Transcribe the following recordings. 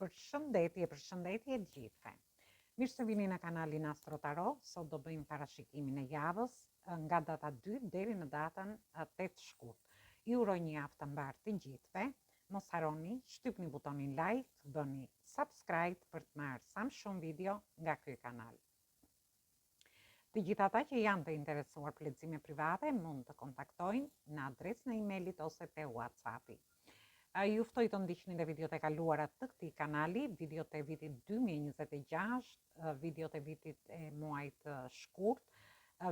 Përshëndetje të gjithëve. Mirë se vini në kanalin Astro Tarot. Sot do bëjmë parashikimin e javës nga data 2 deri në datën 8 shkurt. Ju uroj një javë të mbarë të gjithëve. Mos harroni, shtypni butonin like, bëni subscribe për të marrë sa më shumë video nga ky kanal. Të gjithë ata që janë të interesuar për lexime private mund të kontaktojnë në adresën e emailit ose te WhatsAppi. Ju ftoj të ndiqni dhe videot e kaluara të këtij kanali, videot e vitit 2026, videot e vitit e muajit shkurt,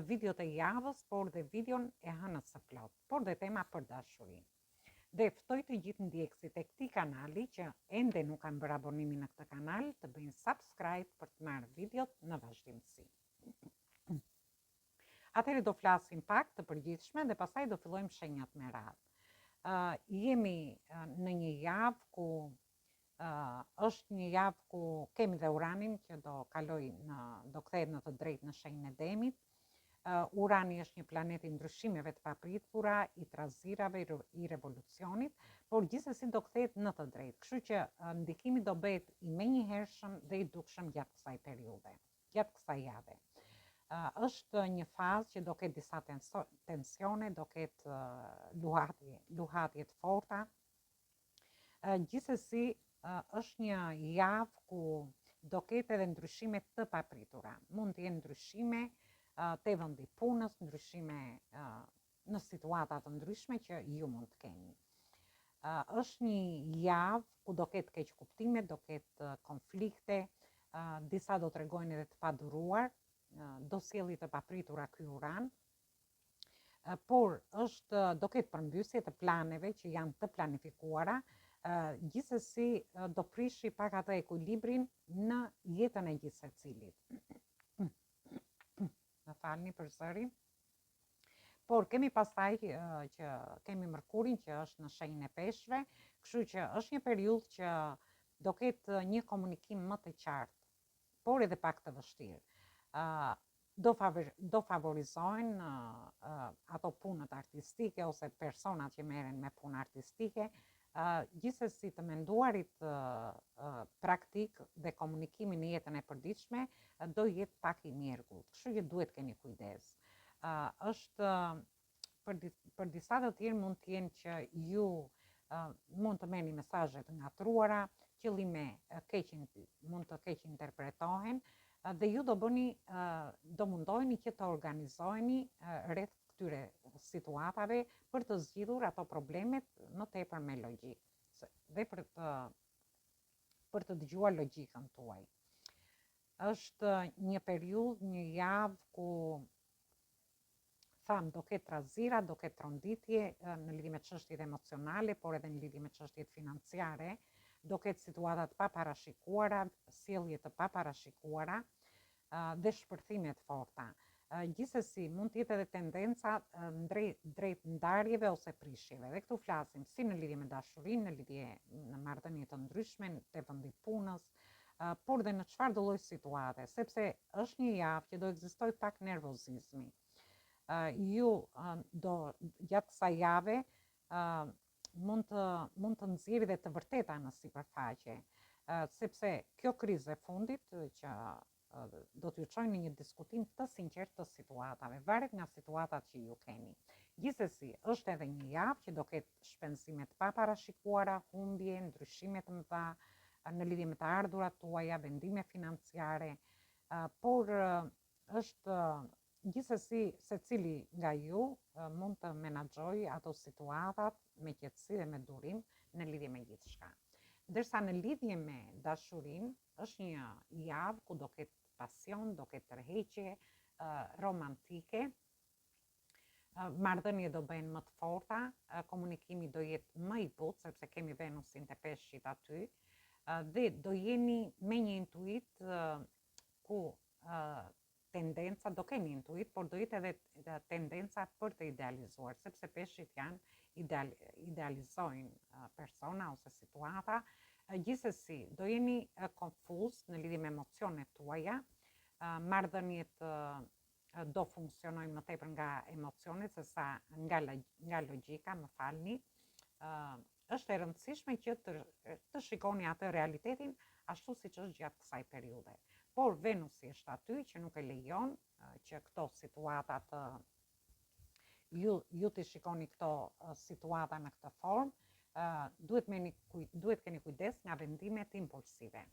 videot e javës, por dhe videon e hënës së plot, por dhe tema për dashurinë. Dhe ftoj të gjithë ndjekësit e këtij kanali që ende nuk kanë bërë abonimin në këtë kanal të bëjnë subscribe për të marrë videot në vazhdimsi. Atëherë do flasim pak të përgjithshme dhe pastaj do fillojmë shenjat me radhë. Jemi në një javë ku është një javë ku kemi dhe Uranin që do kthehet në të drejtë në shenjën e Demit. Urani është një planet i ndryshimeve të papritura, i trazirave, i revolucionit, por gjithsesi do kthehet në të drejtë. Kështu që ndikimi do bëhet i menjëhershëm dhe i dukshëm gjatë kësaj periudhe, gjatë kësaj jave. Është një fazë që do ketë disa tensione, do ketë luhatje të forta. Gjithsesi është një javë ku do ketë edhe ndryshime të papritura. Mund të jenë ndryshime te vendi punës, ndryshime në situata të ndryshme që ju mund të keni. Është një javë ku do ketë keq kuptime, do ketë konflikte, disa do tregojnë edhe të paduruar, do sjellë të papritura ky Uran, por do ketë përmbysje të planeve që janë të planifikuara, gjithsesi do prishi pak atë ekuilibrin në jetën e gjithë secilit. Më falni për zërin. Por kemi pastaj që kemi Mërkurin që është në shenjën e Peshqve, kështu që është një periudhë që do ketë një komunikim më të qartë, por edhe pak të vështirë. Do favorizojnë ato punët artistike ose personat që merren me punë artistike, gjithsesi të menduarit praktik dhe komunikimi në jetën e përditshme do jetë pak i mjergullt, kështu që duhet keni kujdes. Është për disa të tjerë mund të jenë që ju mund të merrni mesazhe të ngatruara, qëllime mund të keq interpretohen, dhe ju do mundoheni që të organizoheni rreth këtyre situatave për të zgjidhur ato problemet më tepër me logjikë dhe për të dëgjuar logjikën tuaj. Është një periudhë, një javë ku do ketë trazira, do ketë tronditje në lidhje me çështjet emocionale, por edhe në lidhje me çështjet financiare. Do ketë situata të paparashikuara, sjellje të paparashikuara dhe shpërthime të forta. Gjithsesi mund të jetë edhe tendenca drejt ndarjeve ose prishjeve. Dhe këtu flasim si në lidhje me dashurinë, në lidhje në marrëdhënie të ndryshme, te vendi punës, por dhe në çfarë do lloj situate, sepse është një javë që do ekzistojë pak nervozizmi. Ju gjatë kësaj jave mund të nxjerrë dhe të vërteta në sipërfaqe, sepse kjo krizë e fundit që do t'ju çojë në një diskutim të sinqert të situatave, varet nga situatat që ju keni. Gjithsesi, është edhe një javë që do ketë shpenzime të paparashikuara, humbje, ndryshime të mëdha në lidhje me të ardhurat tuaja, vendime financiare, por është gjithsesi secili nga ju mund të menaxhojë ato situatat me qetësi dhe me durim në lidhje me gjithçka. Ndërsa në lidhje me dashurinë është një javë ku do ketë pasion, do ketë tërheqje romantike, marrëdhënie do bëhen më të forta, komunikimi do jetë më i butë sepse kemi Venusin te Peshqit aty, dhe do jeni me një intuit ku do keni intuit, por do jetë edhe tendenca për të idealizuar, sepse Peshqit idealizojnë persona ose situata. Gjithsesi, do jeni konfuz në lidhje me emocionet tuaja, marrëdhëniet do funksionojnë më tepër nga emocionet sesa nga logjika, më falni. është e rëndësishme që të shikoni atë realitetin ashtu siç është gjatë kësaj periudhe. Por Venusi është aty që nuk e lejon që këto situata të ju të shikoni këto situata në këtë formë, duhet keni kujdes nga vendimet impulsive.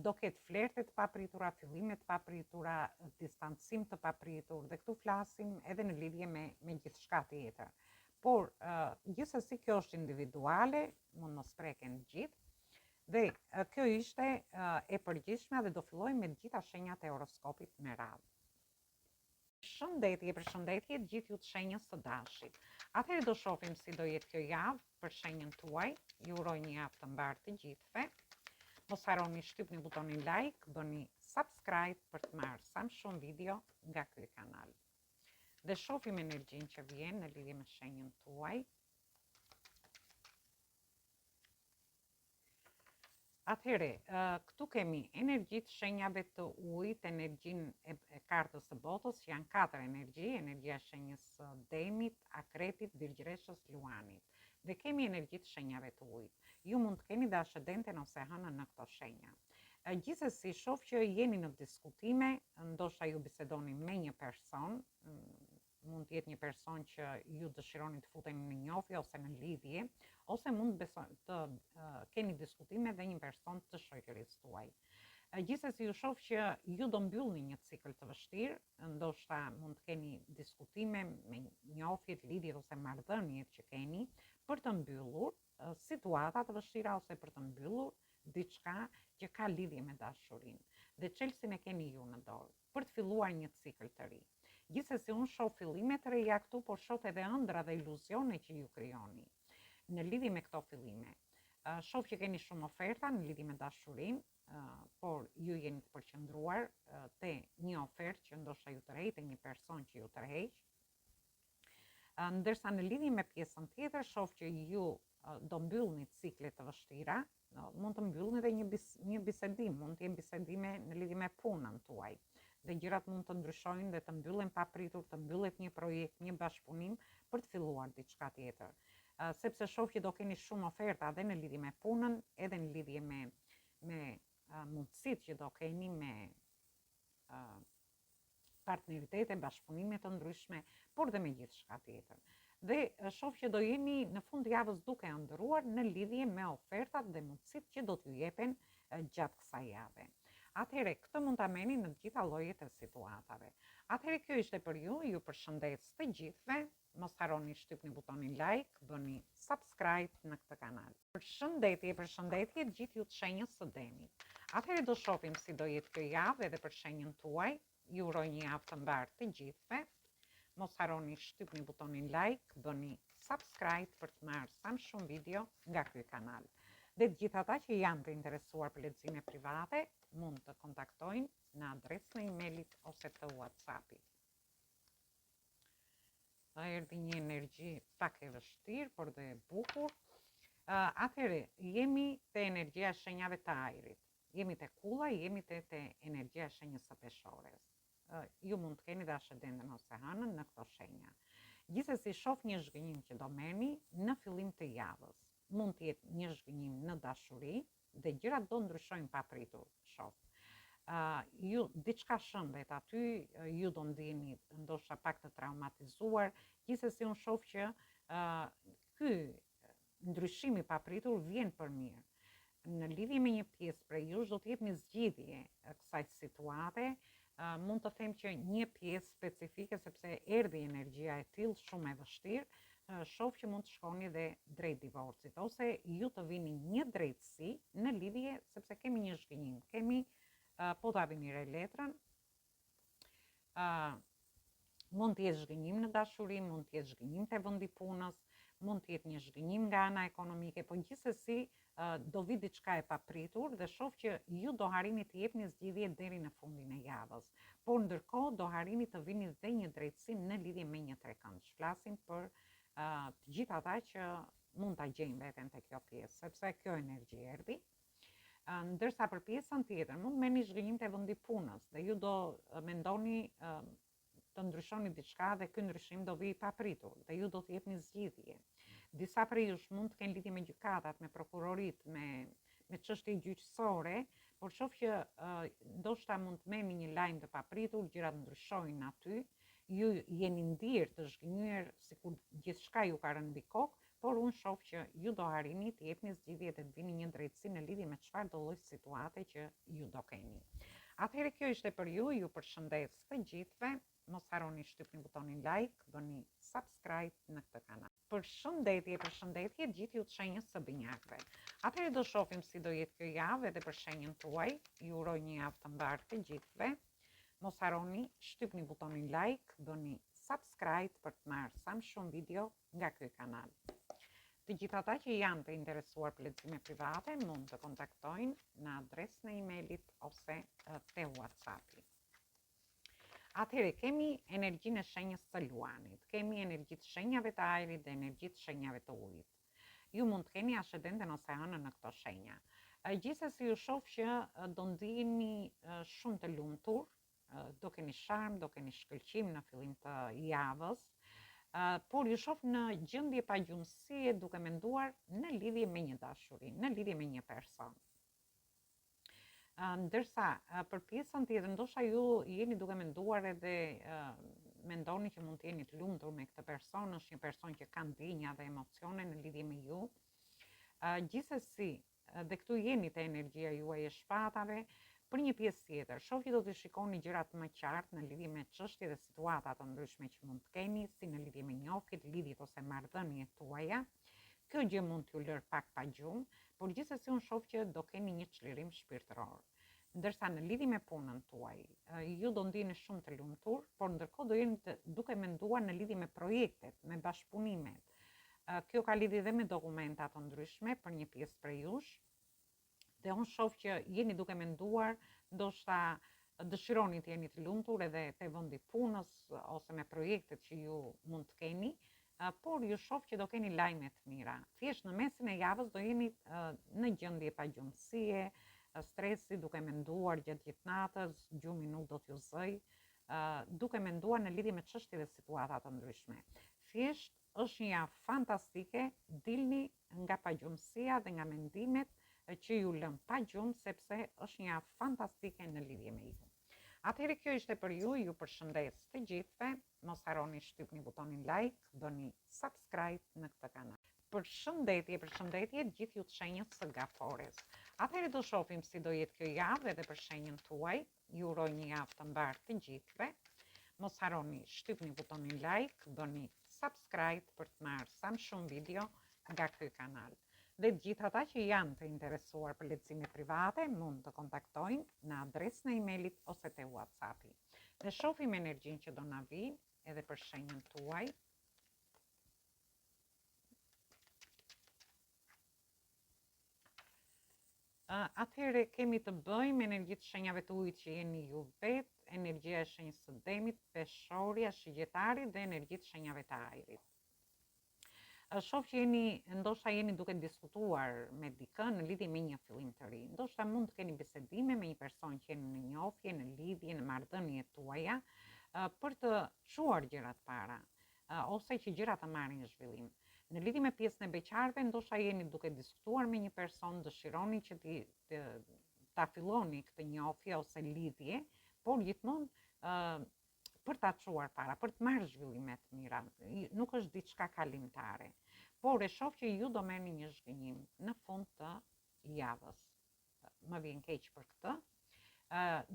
Do ketë flerte të papritura, fillime të papritura, distancim të papritur, dhe këtu flasim edhe në lidhje me gjithçka tjetër. Por gjithsesi kjo është individuale, mund mos preken gjithë, dhe kjo ishte e përgjithshme dhe do fillojmë me të gjitha shenjat e horoskopit me radhë. Përshëndetje gjithë ju të shenjës së dashit. Atëherë do shohim si do jetë kjo javë për shenjën tuaj. Ju uroj një javë të mbarë të gjithëve. Mos harroni shtypni butonin like, bëni subscribe për të marrë sa më shumë video nga ky kanal. Dhe shohim energjinë që vjen në lidhje me shenjën tuaj. Atëherë, këtu kemi energjitë shenjave të ujit, energjinë e kartës së botës, që janë 4 energji, energjia shenjës Demit, Akrepit, Virgjëreshës, Luanit. Dhe kemi energjitë shenjave të ujit. Ju mund të keni dashëdenten ose hënën në këto shenja. Gjithsesi, shoh që jeni në diskutime, ndoshta ju bisedoni me një person, mund të jetë një person që ju dëshironi të futeni në njohje ose në lidhje, ose mund të keni diskutime dhe një person të shoqërisë tuaj. Gjithsesi, ju shoh që ju do mbyllni një cikël të vështirë, ndoshta mund të keni diskutime me njohjet, lidhjet ose marrëdhëniet që keni për të mbyllur situata të vështira ose për të mbyllur diçka që ka lidhje me dashurinë. Dhe çelësin e keni ju në dorë për të filluar një cikël të ri. Gjithsesi, unë shoh fillime të reja këtu, por shoh edhe ëndra dhe iluzione që ju krijoni në lidhje me këto fillime. Shoh që keni shumë oferta në lidhje me dashurinë, por ju jeni të përqendruar te një ofertë që ndoshta ju tërheq, një person që ju tërheq. Ndërsa në lidhje me pjesën tjetër, shoh që ju do mbyllni cikle të vështira, mund të mbyllni edhe një bisedim, mund të jenë bisedime në lidhje me punën tuaj. Dhe gjërat mund të ndryshojnë dhe të mbyllen papritur, të mbyllet një projekt, një bashkëpunim për të filluar diçka tjetër. Sepse shoh që do keni shumë oferta edhe në lidhje me punën, edhe në lidhje me mundësitë që do keni me partneritete, bashkëpunime të ndryshme, por dhe me gjithçka tjetër. Dhe shoh që do jeni në fund javës duke ëndërruar në lidhje me ofertat dhe mundësitë që do t'ju jepen gjatë kësaj jave. Atëherë, këtë mund ta merrni në të gjitha llojet e situatave. Atëherë, kjo ishte për ju, ju përshëndes të gjithëve. Mos harroni shtypni butonin like, bëni subscribe në këtë kanal. Përshëndetje gjithë ju të shenjës së Demit. Atëherë do shohim si do jetë kjo javë edhe për shenjën tuaj. Ju uroj një javë të mbarë të gjithëve. Mos harroni shtypni butonin like, bëni subscribe për të marrë sa më shumë video nga ky kanal. Dhe të gjithë ata që janë të interesuar për lexime private, mund të kontaktojnë në adresën e emailit ose të WhatsAppit. Erdhi një energji pak e vështirë, por dhe e bukur. Atëherë, jemi te energjia e shenjave të ajrit. Jemi te kulla, jemi te energjia e shenjës së peshores. Ju mund të keni dashëdenten ose hënën në këto shenja. Gjithsesi, shoh një zhgënjim që do merrni në fillim të javës. Mund të jetë një zhgënjim në dashuri dhe gjërat do ndryshojnë papritur, shoh. Ju diçka shëndet aty, ju do ndiheni ndoshta pak të traumatizuar. Gjithsesi, unë shoh që ky ndryshim i papritur vjen për mirë. Në lidhje me një pjesë prej jush do të jep një zgjidhje kësaj situate. Mund të them që një pjesë specifike, sepse erdhi energjia e tillë shumë e vështirë, shoh që mund të shkoni dhe drejt divorcit, ose ju të vini një drejtësi në lidhje, sepse kemi një zhgënjim, kemi po ta vini re letrën, mund të jetë zhgënjim në dashuri, mund të jetë zhgënjim te vendi punës, mund të jetë një zhgënjim nga ana ekonomike, por gjithsesi do vi diçka e papritur dhe shoh që ju do harrini të jepni zgjidhje deri në fundin e javës. Por ndërkohë do harrini të vini dhe një drejtësi në lidhje me një trekëndsh. Flasim për të gjithë ata që mund ta gjejnë veten te kjo pjesë, sepse kjo energji erdhi. Ndërsa për pjesën tjetër mund merrni zhgënjim te vendi punës dhe ju do mendoni të ndryshoni diçka dhe ky ndryshim do vi i papritur dhe ju do të jepni zgjidhje. Disa prej jush mund të kenë lidhje me gjykatat, me prokurorit, me çështje gjyqësore, por shoh që ndoshta mund të merrni një lajm të papritur, gjërat ndryshojnë aty, ju jeni ndirë të zhgënjur sikur gjithçka ju ka rënë mbi kokë, por unë shoh që ju do arrini të jepni zgjidhje dhe të vini një drejtësi në lidhje me çfarë do lloj situate që ju do keni. Atëherë kjo ishte për ju përshëndes të gjithëve, mos harroni shtypni butonin like, bëni subscribe në këtë kanal. Përshëndetje gjithë ju të shenjës së binjakëve. Atëherë do shohim si do jetë kjo javë edhe për shenjën tuaj. Ju uroj një javë të mbarë të gjithëve. Mos harroni shtypni butonin like, bëni subscribe për të marrë sa më shumë video nga ky kanal. Të gjithë ata që janë të interesuar për lexime private mund të kontaktojnë në adresën e emailit ose te WhatsAppi. Atëherë kemi energjinë e shenjës së luanit, kemi energjitë shenjave të ajrit dhe energjitë shenjave të ujit. Ju mund të keni ascendenten ose anën në këto shenja. Gjithsesi ju shoh që do ndiheni shumë të lumtur, do keni sharm, do keni shkëlqim në fillim të javës. Por ju shoh në gjendje pagjumësie duke menduar në lidhje me një dashuri, në lidhje me një person. Ndërsa për pjesën tjetër, ndoshta ju jeni duke menduar edhe mendoni që mund të jeni të lumtur me këtë person, është një person që ka ndjenja dhe emocione në lidhje me ju. Gjithsesi, dhe këtu jeni te energjia juaj e shpatave. Për një pjesë tjetër, shoh që do të shikoni gjërat më qartë në lidhje me çështje dhe situata të ndryshme që mund të keni, si në lidhje me njohjet, lidhjet ose marrëdhëniet tuaja. Kjo gjë mund t'ju lër pak pa gjumë, por gjithsesi unë shoh që do keni një çlirim shpirtëror. Ndërsa në lidhje me punën tuaj, ju do ndiheni shumë të lumtur, por ndërkohë do jeni duke menduar në lidhje me projektet, me bashkëpunimet. Kjo ka lidhje dhe me dokumenta të ndryshme për një pjesë prej jush. Dhe unë shoh që jeni duke menduar, ndoshta dëshironi të jeni të lumtur edhe te vendi punës ose me projektet që ju mund të keni, por ju shoh që do keni lajme të mira. Thjesht në mesin e javës do jeni në gjendje pagjumësie, stresi, duke menduar gjatë gjithë natës, gjumi nuk do t'ju zëj, duke menduar në lidhje me çështje dhe situata të ndryshme. Thjesht është një javë fantastike, dilni nga pagjumësia dhe nga mendimet që ju lëm pa gjumë, sepse është një javë fantastike në lidhje me ju. Atëherë kjo ishte për ju përshëndes të gjithëve, mos harroni shtypni butonin like, bëni subscribe në këtë kanal. Përshëndetje gjithë ju të shenjës së Gafores. Atëherë do shohim si do jetë kjo javë edhe për shenjën tuaj. Ju uroj një javë të mbarë të gjithëve. Mos harroni shtypni butonin like, bëni subscribe për të marrë sa më shumë video nga ky kanal. Dhe gjithë ata që janë të interesuar për lexime private mund të kontaktojnë në adresën e emailit ose te WhatsAppi. Ne shohim energjinë që do na vi edhe për shenjën tuaj. Atëherë kemi të bëjmë energjitë shenjave të ujit që jeni ju vetë, energjia e shenjës së Demit, Peshori, Shigjetari dhe energjitë shenjave të ajrit. Shoh që ndoshta jeni duke diskutuar me dikën në lidhje me një fillim të ri. Ndoshta mund të keni bisedime me një person që jeni në njohje, në lidhje, në marrëdhëniet tuaja, për të çuar gjërat para, ose që gjërat të marrin një zhvillim. Në lidhje me pjesën e beqarëve, ndoshta jeni duke diskutuar me një person, dëshironi që ta filloni këtë njohje ose lidhje, por gjithmonë për ta çuar para, për të marrë zhvillime të mira. Nuk është diçka kalimtare. Por e shoh që ju do merrni një zhgënjim në fund të javës. Më vjen keq për këtë.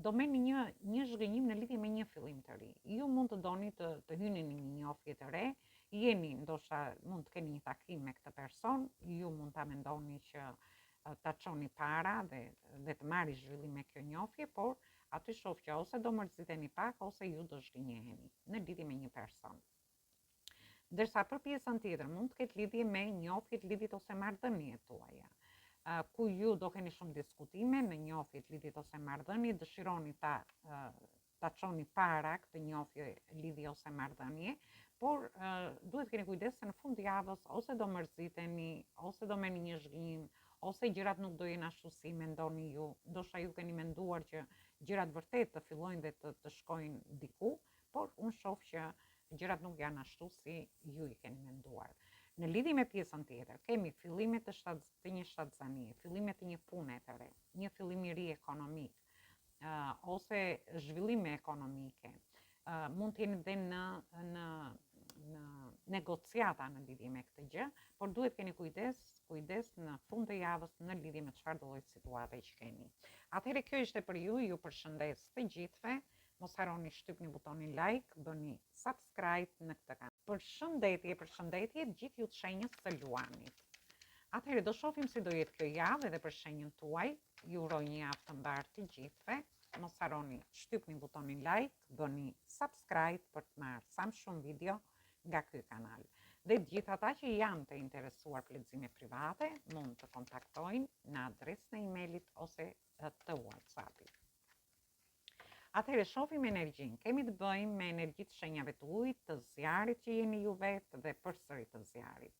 Do merrni një zhgënjim në lidhje me një fillim të ri. Ju mund të doni të hyni në një njohje të re, ndoshta mund të keni një takim me këtë person, ju mund ta mendoni që ta çoni para dhe të marrë zhvillim me kjo njohje, por aty shoh që ose do mërziteni pak ose ju do zhgënjeheni në lidhje me një person. Ndërsa për pjesën tjetër mund të ketë lidhje me njohjet, lidhjet ose marrëdhëniet tuaja, ku ju do keni shumë diskutime në njohjet, lidhjet ose marrëdhënie, dëshironi ta çoni para këtë njohje, lidhje ose marrëdhënie, por duhet keni kujdes se në fund të javës ose do mërziteni, ose do merrni një zhgënjim, ose gjërat nuk do jenë ashtu si mendoni ju. Ndoshta ju keni menduar që gjërat vërtet të fillojnë dhe të shkojnë diku, por unë shoh që gjërat nuk janë ashtu si ju i keni menduar. Në lidhje me pjesën tjetër, kemi fillimet të një shtatzanie, fillimet të një pune të re, një fillim i ri ekonomik, ose zhvillime ekonomike, mund të jeni dhe në negociata në lidhje me këtë gjë, por duhet keni kujdes në fund të javës në lidhje me çfarë do lloj situate që keni. Atëherë kjo ishte për ju përshëndes të gjithëve. Mos harroni shtypni butonin like, bëni subscribe në këtë kanal. Përshëndetje gjithë ju të shenjës së luanit. Atëherë do shohim si do jetë kjo javë edhe për shenjën tuaj. Ju uroj një javë të mbarë të gjithëve. Mos harroni shtypni butonin like, bëni subscribe për të marrë sa më shumë video nga ky kanal. Dhe gjithë ata që janë të interesuar për lexime private, mund të kontaktojnë në adresën e emailit ose të WhatsAppit. Atëherë shohim energjinë. Kemi të bëjmë me energjitë shenjave të ujit, të zjarit që jeni ju vetë dhe përsëri të zjarit.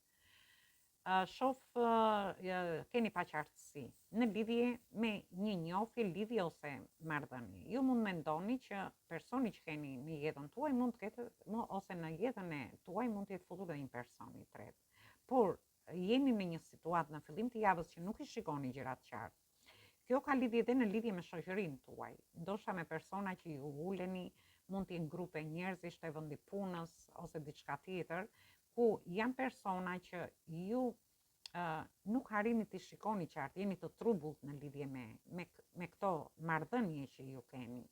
Keni paqartësi në lidhje me një njohje, lidhje ose marrëdhënie. Ju mund mendoni që personi që keni në jetën tuaj mund të ketë ose në jetën e tuaj mund të jetë futur edhe një person i tretë. Por jeni në një situatë në fillim të javës që nuk i shikoni gjërat qartë. Kjo ka lidhje edhe në lidhje me shoqërinë tuaj. Ndoshta me persona që ju uleni, mund të jenë grupe njerëzish të vendi punës ose diçka tjetër, ku janë persona që ju nuk harrini të shikoni qartë, jeni të trubullt në lidhje me këto marrëdhënie që ju keni.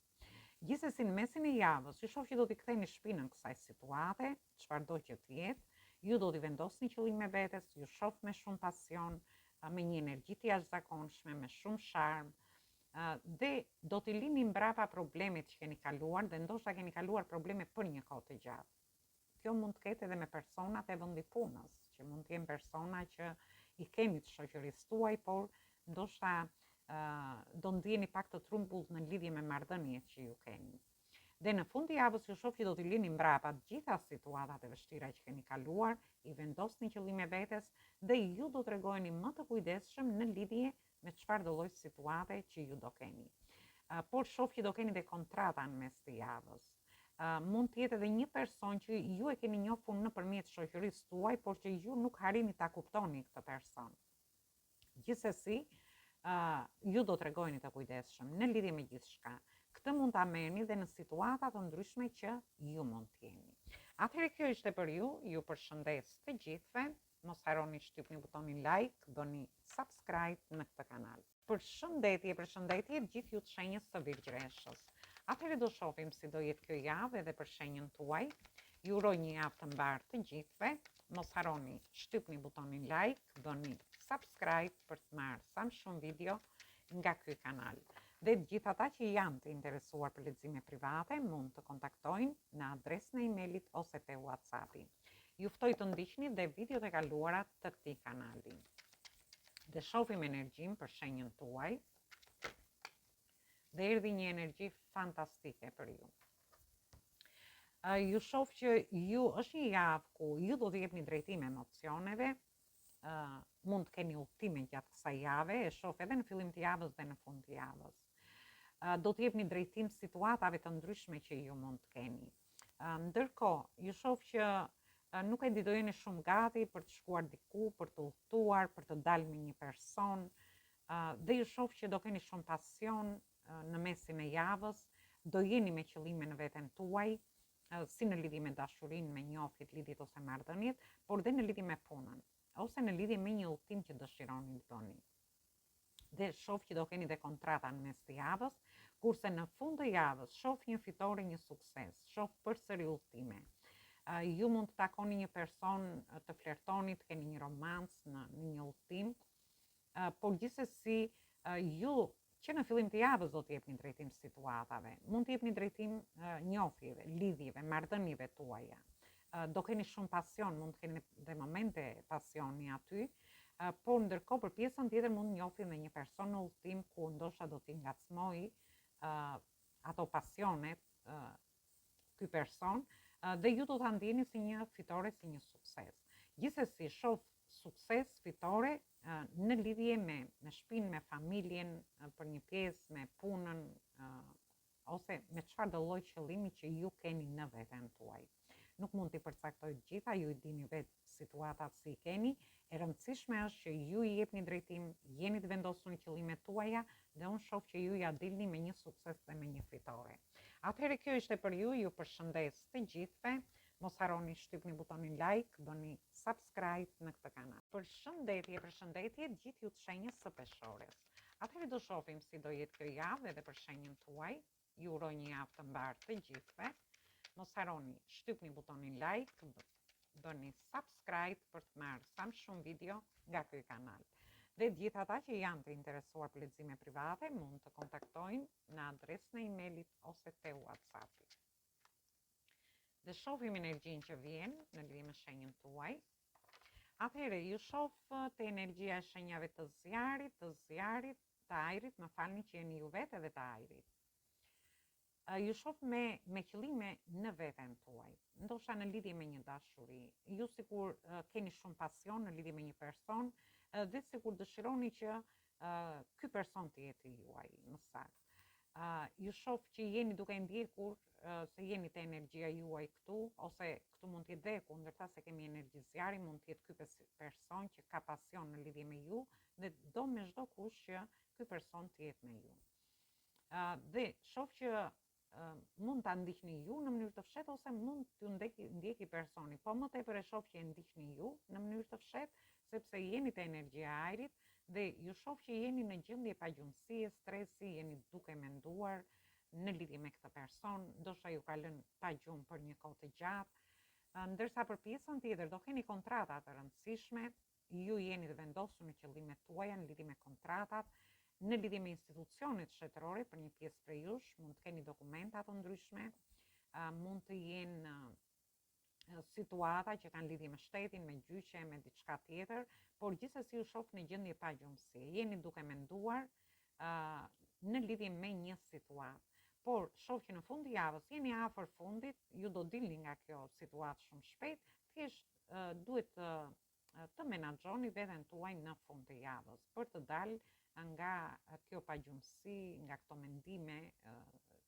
Gjithsesi në mesin e javës, ju shoh që do t'i ktheni shpinën kësaj situate, çfarëdo që të jetë, ju do t'i vendosni qëllime vetes, ju shoh me shumë pasion, me një energji të jashtëzakonshme, me shumë sharm, dhe do t'i lini mbrapa problemet që keni kaluar dhe ndoshta keni kaluar probleme për një kohë të gjatë. Kjo mund të ketë edhe me personat e vendi punës, që mund të jenë persona që i keni të shoqërisë tuaj, por ndoshta do ndjeni pak të trumbullt në lidhje me marrëdhëniet që ju keni. Dhe në fund të javës ju shoh që do t'i lini mbrapa të gjitha situatat e vështira që keni kaluar, i vendosni qëllime vetes dhe ju do t'regojeni më të kujdesshëm në lidhje me çfarë do lloj situate që ju do keni. Por shoh që do keni dhe kontrata në mes të javës. Mund të jetë edhe një person që ju e keni njohur nëpërmjet shoqërisë tuaj, por që ju nuk harrini ta kuptoni këtë person. Gjithsesi, ju do t'regojeni të kujdesshëm në lidhje me gjithçka. Këtë mund ta merrni dhe në situata të ndryshme që ju mund të jeni. Atëherë kjo ishte për ju përshëndes të gjithëve. Mos harroni shtypni butonin like, bëni subscribe në këtë kanal. Përshëndetje gjithë ju të shenjës së Virgjëreshës. Atëherë do shohim si do jetë kjo javë edhe për shenjën tuaj. Ju uroj një javë të mbarë të gjithëve. Mos harroni shtypni butonin like, bëni subscribe për të marrë sa më shumë video nga ky kanal. Dhe gjithë ata që janë të interesuar për lexime private mund të kontaktojnë në adresën e emailit ose te WhatsAppi. Ju ftoj të ndiqni dhe videot e kaluara të këtij kanali. Dhe shohim energjinë për shenjën tuaj. Dhe erdhi një energji fantastike për ju. Ju shoh që është një javë ku ju do të jepni drejtim emocioneve, mund të keni udhëtime gjatë kësaj jave, e shoh edhe në fillim të javës dhe në fund të javës. Do të jepni drejtim situatave të ndryshme që ju mund të keni. Ndërkohë, ju shoh që nuk e di do jeni shumë gati për të shkuar diku, për të udhëtuar, për të dalë me një person, dhe ju shoh që do keni shumë pasion në mesin e javës, do jeni me qëllime në veten tuaj, si në lidhje me dashurinë, me njohjet, lidhjet ose marrëdhëniet, por dhe në lidhje me punën, ose në lidhje me një udhëtim që dëshironi të bëni. Dhe shoh që do keni dhe kontrata në mes të javës, kurse në fund të javës shoh një fitore, një sukses, shoh përsëri udhëtime. Ju mund të takoni një person, të flertoni, të keni një romancë në një udhëtim, por gjithsesi ju që në fillim të javës do të jepni drejtim situatave, mund të jepni drejtim njohjeve, lidhjeve, marrëdhënieve tuaja. Do keni shumë pasion, mund të keni dhe momente pasioni aty, por ndërkohë për pjesën tjetër mund njohni me një person në udhëtim ku ndoshta do t'i ngacmoj ato pasionet ky person dhe ju do ta ndjeni si një fitore, si një sukses. Gjithsesi shoh sukses, fitore në lidhje me shtëpinë, me familjen, për një pjesë me punën ose me çfarë do lloj qëllimi që ju keni në veten tuaj. nuk mund t'i përcaktoj të gjitha, ju i dini vetë situatat si i keni, e rëndësishme është që ju i jepni drejtim, jeni të vendosur në qëllimet tuaja dhe unë shoh që ju ja dilni me një sukses dhe me një fitore. Atëherë kjo ishte për ju përshëndes të gjithëve. Mos harroni shtypni butonin like, bëni subscribe në këtë kanal. Përshëndetje gjithë ju të shenjës së peshores. Atëherë do shohim si do jetë kjo javë edhe për shenjën tuaj. Ju uroj një javë të mbarë të gjithëve. Mos harroni shtypni butonin like, bëni subscribe për të marrë sa më shumë video nga ky kanal. Dhe gjithë ata që janë të interesuar për lexime private mund të kontaktojnë në adresën e emailit ose te WhatsAppi. Dhe shohim energjinë që vjen në lidhje me shenjën tuaj. Atëherë ju shoh të energjia e shenjave të zjarit, të ajrit, më falni që jeni ju vetë edhe të ajrit. Ju shoh me qëllime në veten tuaj, ndoshta në lidhje me një dashuri. Ju sikur keni shumë pasion në lidhje me një person dhe sikur dëshironi që ky person të jetë juaj, më saktë. Ju shoh që jeni duke ndjekur se jeni te energjia juaj këtu, ose këtu mund të jetë deku, ndërsa se kemi energji zjari, mund të jetë ky person që ka pasion në lidhje me ju dhe do me çdo kush që ky person të jetë me ju. Dhe shoh që mund ta ndiqni ju në mënyrë të fshehtë ose mund t'ju ndjeki personi, po më tepër e shoh që e ndiqni ju në mënyrë të fshehtë, sepse jeni te energjia e ajrit dhe ju shoh që jeni në gjendje pagjumësie, stresi, jeni duke menduar në lidhje me këtë person, ndoshta ju ka lënë pa gjumë për një kohë të gjatë, ndërsa për pjesën tjetër do keni kontrata të rëndësishme, ju jeni të vendosur në qëllimet tuaja në lidhje me kontratat, në lidhje me institucionet shtetërore, për një pjesë prej jush, mund të keni dokumenta të ndryshme, mund të jenë situata që kanë lidhje me shtetin, me gjyqe, me diçka tjetër, por gjithsesi ju shoh në gjendje pagjumësie. Jeni duke menduar në lidhje me një situatë. Por shoh që në fund të javës jeni afër fundit, ju do dilni nga kjo situatë shumë shpejt, thjesht duhet të menaxhoni veten tuaj në fund të javës për të dalë nga kjo pagjumësi, nga këto mendime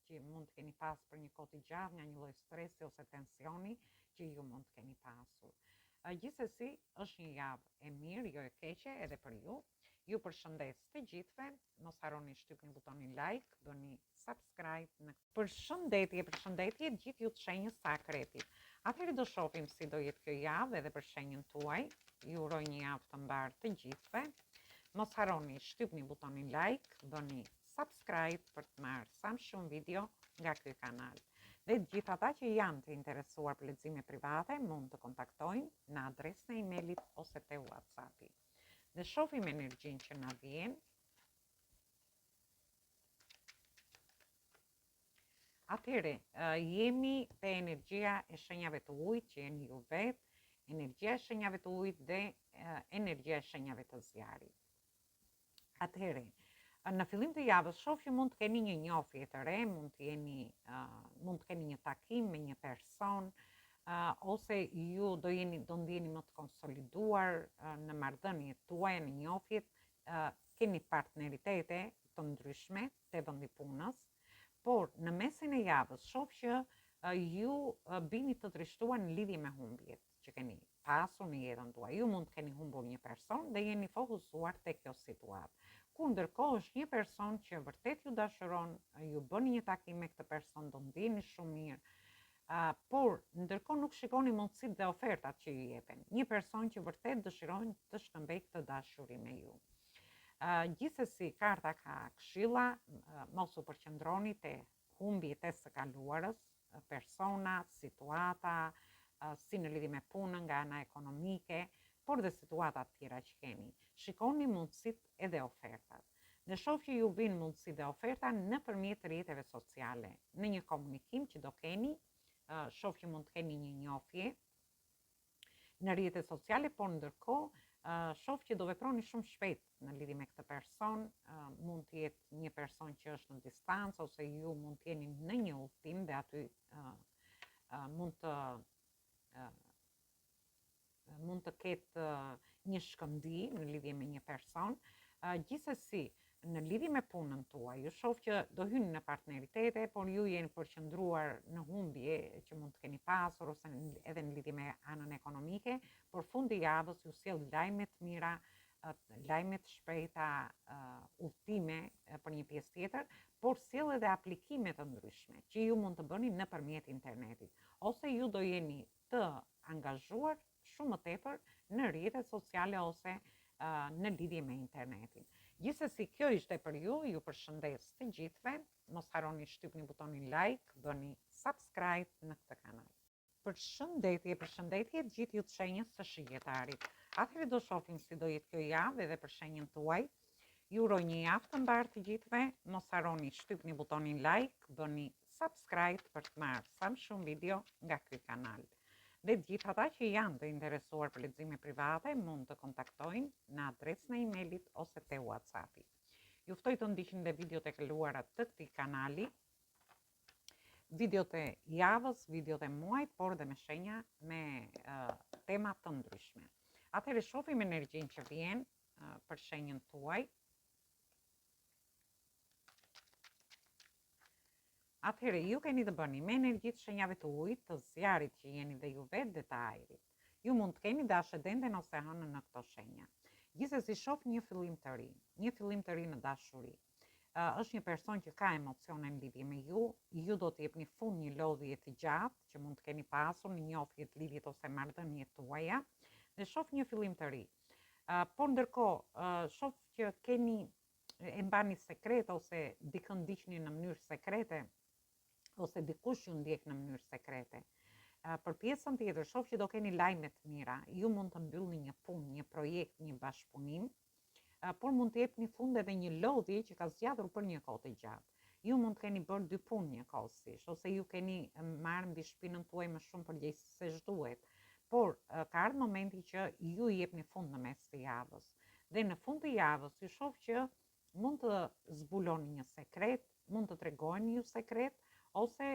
që mund të keni pas për një kohë të gjatë, nga një lloj stresi ose tensioni që ju mund të keni pasur. Gjithsesi, është një javë e mirë, jo e keqe edhe për ju. Ju përshëndes të gjithëve, mos harroni shtypni butonin like, bëni subscribe në përshëndetje gjithë ju të shenjës së akretit. Atëherë do shohim si do jetë kjo javë edhe për shenjën tuaj. Ju uroj një javë të mbarë të gjithëve. Mos harroni shtypni butonin like, bëni subscribe për të marrë sa më shumë video nga ky kanal. Dhe gjithë ata që janë të interesuar për lexime private mund të kontaktojnë në adresën e emailit ose te WhatsAppi. Dhe shohim energjinë që na vjen. Atëherë, jemi te energjia e shenjave të ujit që jeni ju vetë, energjia e shenjave të ujit dhe energjia e shenjave të zjarit. Atëherë, në fillim të javës shoh që mund të keni një njohje të re, mund të keni një takim me një person, ose ju do ndjeni më të konsoliduar në marrëdhëniet tuaja, në njohjet, keni partneritete të ndryshme te vendi punës, por në mesin e javës shoh që ju bini të trishtuar në lidhje me humbjet që keni pasur në jetën tuaj. Ju mund të keni humbur një person dhe jeni fokusuar te kjo situatë. Ku ndërkohë është një person që vërtet ju dashuron, ju bëni një takim me këtë person, do ndjeni shumë mirë, por ndërkohë nuk shikoni mundësitë dhe ofertat që ju jepen. Një person që vërtet dëshiron të shkëmbejë këtë dashuri me ju. Gjithsesi, karta ka këshilla, mos u përqendroni te humbjet e së kaluarës, persona, situata, si në lidhje me punën nga ana ekonomike, por dhe situata të tjera që keni. Shikoni mundësitë edhe ofertat. Dhe shoh që ju vinë mundësi dhe oferta nëpërmjet rrjeteve sociale, në një komunikim që do keni, shoh që mund të keni një njohje në rrjetet sociale, por ndërkohë shoh që do veproni shumë shpejt në lidhje me këtë person, mund të jetë një person që është në distancë ose ju mund të jeni në një udhtim dhe aty mund të ketë një shkëmbi në lidhje me një person. Gjithsesi, në lidhje me punën tuaj, ju shoh që do hyni në partneritete, por ju jeni përqendruar në humbje që mund të keni pasur ose edhe në lidhje me anën ekonomike, por fundi i javës ju sjell lajme të mira, lajme të shpejta, udhëtime për një pjesë tjetër, por sjell edhe aplikime të ndryshme që ju mund të bëni nëpërmjet internetit, ose ju do jeni të angazhuar shumë më tepër në rrjetet sociale ose në lidhje me internetin. Gjithsesi, kjo ishte për ju përshëndes të gjithëve, mos harroni shtypni butonin like, bëni subscribe në këtë kanal. Përshëndetje të gjithë ju të shenjës së shijetarit. Atëherë do shohim si do jetë kjo javë edhe për shenjën tuaj. Ju uroj një javë të mbarë të gjithëve, mos harroni shtypni butonin like, bëni subscribe për të marrë sa më shumë video nga ky kanal. Dhe gjithë ata që janë të interesuar për lexime private mund të kontaktojnë në adresën e emailit ose te WhatsAppi. Ju ftoj të ndiqni dhe videot e kaluara të këtij kanali, videot e javës, videot e muajit, por dhe me shenja me tema të ndryshme. Atëherë shohim energjinë që vjen për shenjën tuaj. Atëherë, ju keni të bëni me energjitë shenjave të ujit, të zjarit që jeni dhe ju vetë dhe të ajrit. Ju mund të keni dhe ascendenten ose hënën në këto shenja. Gjithsesi shoh një fillim të ri në dashuri. Është një person që ka emocione në lidhje me ju do të jepni fund një lodhje të gjatë që mund të keni pasur në njofje të lidhjet ose marrëdhëniet tuaja, dhe shoh një fillim të ri. Por ndërkohë, shoh që e mbani sekret ose dikën ndiqni në mënyrë sekrete, ose dikush ju ndjek në mënyrë sekrete. Për pjesën tjetër, shoh që do keni lajme të mira, ju mund të mbyllni një punë, një projekt, një bashkëpunim, por mund të jepni fund edhe një lodhje që ka zgjatur për një kohë të gjatë. Ju mund të keni bërë dy punë njëkohësisht, ose ju keni marrë mbi shpinën tuaj më shumë përgjegjësi se ç'duhet. Por ka ardhur momenti që ju i jepni fund në mes të javës. Dhe në fund të javës ju shoh që mund të zbuloni një sekret, mund të tregojeni një sekret, ose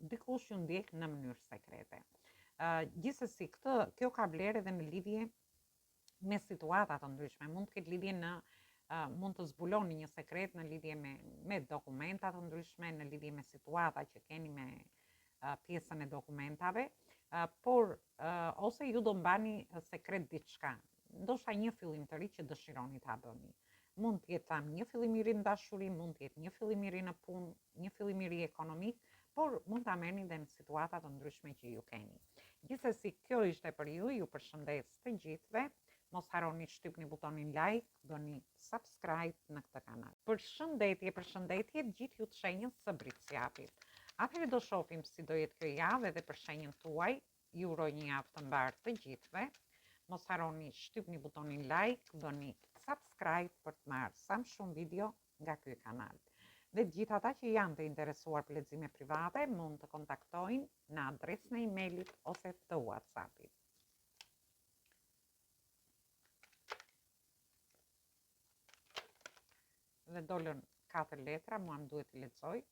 dikush ju ndjek në mënyrë sekrete. Gjithsesi, kjo ka vlerë edhe në lidhje me situata të ndryshme. Mund të ketë lidhje mund të zbuloni një sekret në lidhje me dokumenta të ndryshme, në lidhje me situata që keni me pjesën e dokumentave, por ose ju do mbani sekret diçka, ndoshta një fillim të ri që dëshironi ta bëni. Mund të jetë një fillim i ri në dashuri, mund të jetë një fillim i ri në punë, një fillim i ri ekonomik, por mund ta merrni edhe në situata të ndryshme që ju keni. Gjithsesi, kjo ishte për ju përshëndes të gjithëve. Mos harroni shtypni butonin like, bëni subscribe në këtë kanal. Përshëndetje gjithë ju të shenjës së Briciapit. Atëherë do shohim si do jetë kjo javë edhe për shenjën tuaj. Ju uroj një javë të mbarë të gjithëve. Mos harroni shtypni butonin like, bëni subscribe për të marrë sa më shumë video nga ky kanal. Dhe gjithë ata që janë të interesuar për lexime private mund të kontaktojnë në adresën e emailit ose të WhatsAppit. Dhe dolën 4 letra, mua më duhet të lexoj.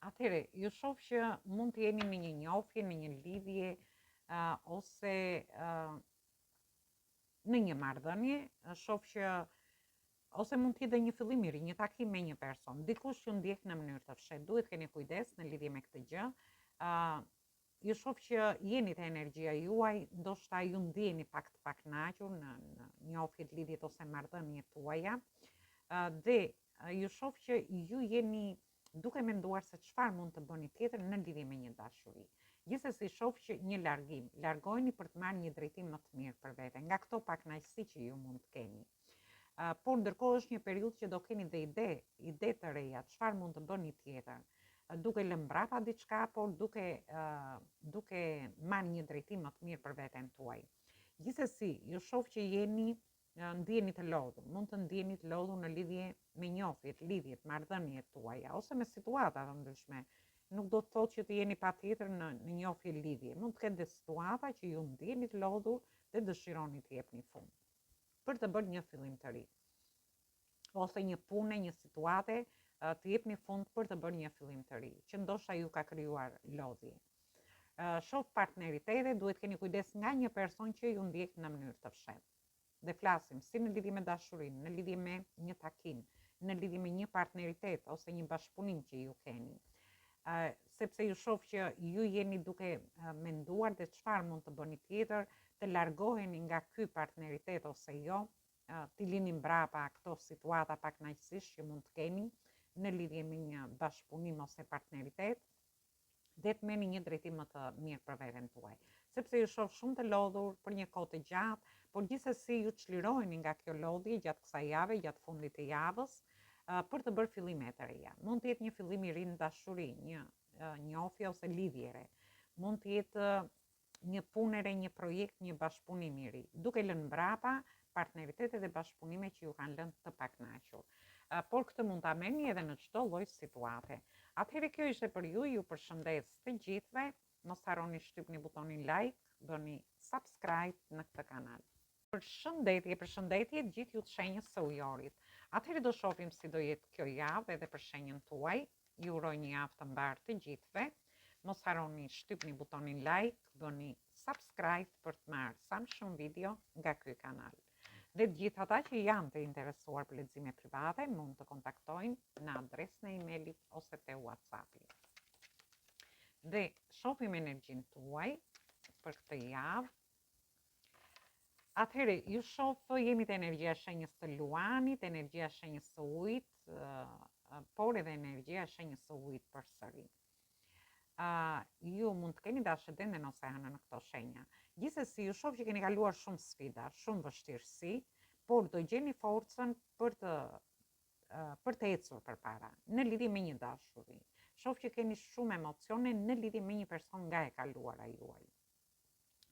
Atëherë, ju shoh që mund të jeni në një njofje, në një lidhje, ose në një marrëdhënie, shoh që ose mund të jetë një fillim i ri, një takim me një person. Dikush ju ndjek në mënyrë të fshehtë. Duhet keni kujdes në lidhje me këtë gjë. Ju shoh që jeni te energjia juaj, ndoshta ju ndjeni pak të pakënaqur në njofjet, lidhjet ose marrëdhëniet tuaja. Dhe ju shoh që ju jeni duke menduar se çfarë mund të bëni tjetër në lidhje me një dashuri. Gjithsesi shoh që një largim, largoheni për të marrë një drejtim më të mirë për vete, nga këto pakënaqësi që ju mund të keni. Por ndërkohë është një periudhë që do keni dhe ide të reja, çfarë mund të bëni tjetër, duke lënë mbrapa diçka, por duke marrë një drejtim më të mirë për veten tuaj. Gjithsesi, ju shoh që ndjeni të lodhur, mund të ndjeni të lodhur në lidhje me njofjet, lidhjet, marrëdhëniet tuaja, ose me situata të ndryshme. Nuk do të thotë që të jeni patjetër në njofje lidhje. Mund të ketë dhe situata që ju ndjeni të lodhur dhe dëshironi të jepni fund për të bërë një fillim të ri. Ose një pune, një situate, të jepni fund për të bërë një fillim të ri, që ndoshta ju ka krijuar lodhje. Shoh partneritete, duhet keni kujdes nga një person që ju ndjek në mënyrë të fshehtë. dhe flasim si në lidhje me dashurinë, në lidhje me një takim, në lidhje me një partneritet ose një bashkëpunim që ju keni. Sepse ju shoh që ju jeni duke menduar dhe çfarë mund të bëni tjetër, të largoheni nga ky partneritet ose jo, t'i lini mbrapa këto situata pak kënaqësisht që mund të keni në lidhje me një bashkëpunim ose partneritet, dhe të merrni një drejtim më të mirë për veten tuaj. Sepse ju shoh shumë të lodhur për një kohë të gjatë, por gjithsesi ju çliroheni nga kjo lodhje gjatë kësaj jave, gjatë fundit të javës, për të bërë fillime të reja. Mund të jetë një fillim i ri në dashuri, një njohje ose lidhje re. Mund të jetë një punë e re, një projekt, një bashkëpunim i ri, duke lënë mbrapa partneritetet dhe bashkëpunime që ju kanë lënë të pakënaqur. Por këtë mund ta merrni edhe në çdo lloj situate. Atëherë kjo ishte për ju, ju përshëndes të gjithëve. Mos harroni shtypni butonin like, bëni subscribe në këtë kanal. Përshëndetje gjithë ju të shenjës së Ujorit. Atëherë do shohim si do jetë kjo javë edhe për shenjën tuaj. Ju uroj një javë të mbarë të gjithëve. Mos harroni shtypni butonin like, bëni subscribe për të marrë sa më shumë video nga ky kanal. Dhe të gjithë ata që janë të interesuar për lexime private mund të kontaktojnë në adresën e emailit ose te WhatsAppi. Dhe shohim energjinë tuaj për këtë javë. Atëherë, ju shoh jemi të energjia shenjës të Luanit, energjia shenjës së Ujit, por edhe energjia shenjës së Ujit përsëri. Ju mund të keni dashëdende ose hanë në këto shenja. Gjithsesi, ju shoh që keni kaluar shumë sfida, shumë vështirësi, por do gjeni forcën për të ecur përpara, në lidhje me një dashuri. Shoh që keni shumë emocione në lidhje me një person nga e kaluara juaj.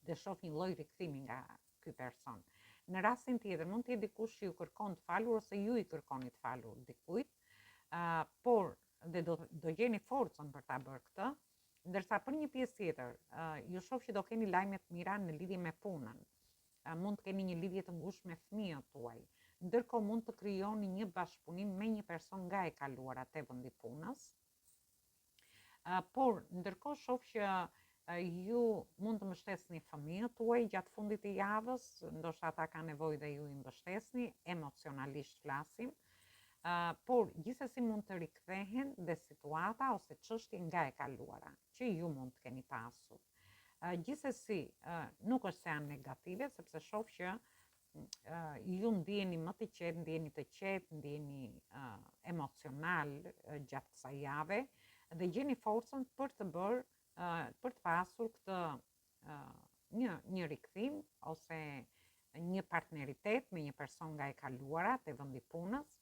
Dhe shoh një lloj rikthimi nga ky person. Në rastin tjetër mund të jetë dikush që ju kërkon të falur ose ju i kërkoni të falur dikujt, por dhe do gjeni forcën për ta bërë këtë, ndërsa për një pjesë tjetër, ju shoh që do keni lajme të mira në lidhje me punën. Mund të keni një lidhje të ngushtë me fëmijët tuaj. Ndërkohë mund të krijoni një bashkëpunim me një person nga e kaluara te vendi punës. Por ndërkohë shoh që ju mund të mbështesni fëmijët tuaj gjatë fundit të javës, ndoshta ata kanë nevojë dhe ju i mbështesni, emocionalisht flasim, por gjithsesi mund të rikthehen dhe situata ose çështje nga e kaluara, që ju mund të keni pasur. Gjithsesi, nuk është se janë negative, sepse shoh që ju ndjeni më të qetë, ndjeni emocional gjatë kësaj jave dhe gjeni forcën për të bërë për të pasur këtë një rikthim ose një partneritet me një person nga e kaluara te vendi punës,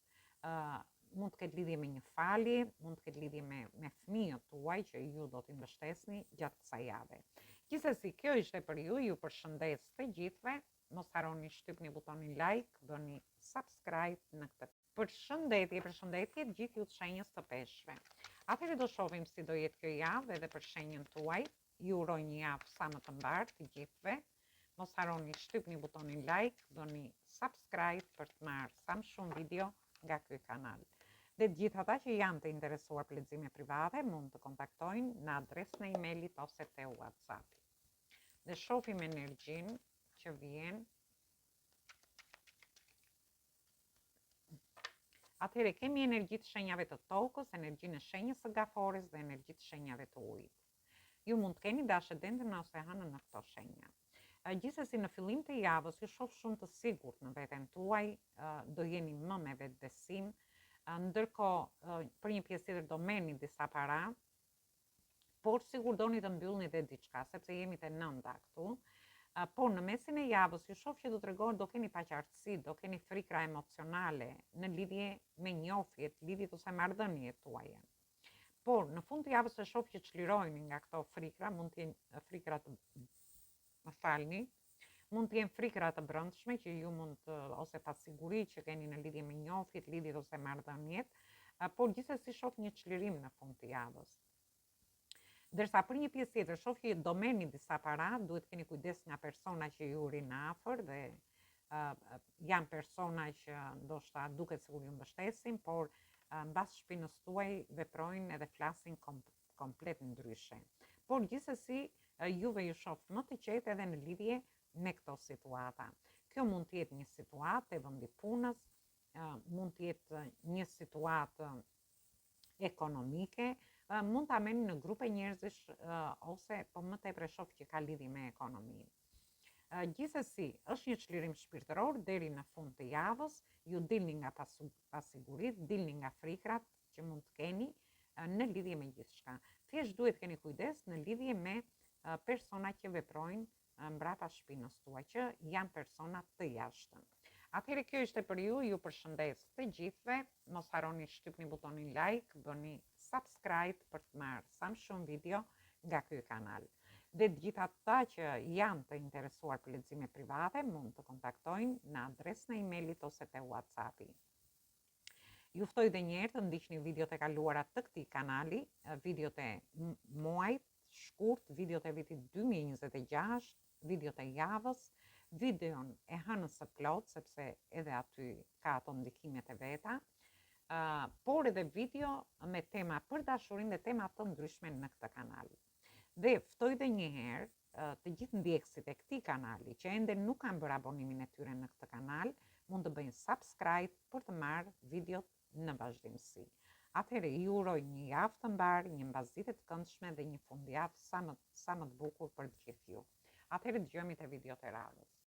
mund të ketë lidhje me një falje, mund të ketë lidhje me fëmijët tuaj që ju do t'i mbështesni gjatë kësaj jave. Gjithsesi, kjo ishte për ju, ju përshëndes të gjithëve. Mos harroni shtypni butonin like, bëni subscribe në këtë. Përshëndetje gjithë ju të shenjës të Peshqve. Atëherë do shohim si do jetë kjo javë edhe për shenjën tuaj. Ju uroj një javë sa më të mbarë të gjithëve. Mos harroni shtypni butonin like, bëni subscribe për të marrë sa më shumë video nga ky kanal. Dhe të gjithë ata që janë të interesuar për lexime private mund të kontaktojnë në adresën e emailit ose te WhatsApp. Dhe shohim energjinë që vjen. Atëherë kemi energji të shenjave të tokës, energjinë e shenjës së Gafores dhe energji të shenjave të ujit. Ju mund të keni dashëdende ose hënë në këto shenja. Gjithsesi në fillim të javës ju shoh shumë të sigurt në veten tuaj, do jeni më me vetbesim, ndërkohë për një pjesë tjetër do merrni disa para, por sigur doni të mbyllni edhe diçka, sepse jemi te 9 këtu. Por në mesin e javës ju shoh që do keni paqartësi, do keni frikra emocionale në lidhje me njohjet, lidhjet ose marrëdhëniet tuaja. Por në fund të javës e shoh që çliroheni nga këto frikra, mund të jenë frikra mund të jenë frikra të brendshme që ju mund të, ose pasiguri që keni në lidhje me njohjet, lidhjet ose marrëdhëniet, por gjithsesi shoh një çlirim në fund të javës. Ndërsa për një pjesë tjetër shoh që do merrni disa para, duhet keni kujdes nga persona që ju rinë afër dhe janë persona që ndoshta duket sikur ju mbështesin, por mbas shpinës tuaj veprojnë edhe flasin komplet ndryshe. Por gjithsesi juve ju shoh më të qetë edhe në lidhje me këto situata. Kjo mund të jetë një situatë e vendi punës, mund të jetë një situatë ekonomike, mund ta merrni në grupe njerëzish ose po më tepër e shoh që ka lidhje me ekonominë. Gjithsesi, është një çlirim shpirtëror deri në fund të javës, ju dilni nga pasiguritë, dilni nga frikrat që mund të keni në lidhje me gjithçka. Thjesht duhet keni kujdes në lidhje me persona që veprojnë mbrapa shtëpisë tuaj, që janë persona të jashtëm. Atëherë kjo ishte për ju përshëndes të gjithëve, mos harroni shtypni butonin like, bëni subscribe për të marrë sa më shumë video nga ky kanal. Dhe të gjitha ata që janë të interesuar për lexime private mund të kontaktojnë në adresën e emailit ose te WhatsAppi. Ju ftoj edhe një herë të ndiqni videot e kaluara të këtij kanali, videot e muajit shkurt, videot e vitit 2026, videot e javës, videon e hënës së plot, sepse edhe aty ka ato ndikimet e veta, por edhe video me tema për dashurinë dhe tema të ndryshme në këtë kanal. Dhe ftoj edhe një herë të gjithë ndjekësit e këtij kanali që ende nuk kanë bërë abonimin e tyre në këtë kanal, mund të bëjnë subscribe për të marrë videot në vazhdimsi. Atëherë ju uroj një javë të mbarë, një mbasditë të këndshme dhe një fundjavë sa më të bukur për të gjithë ju. Atëherë dëgjojmë te videot e radhës.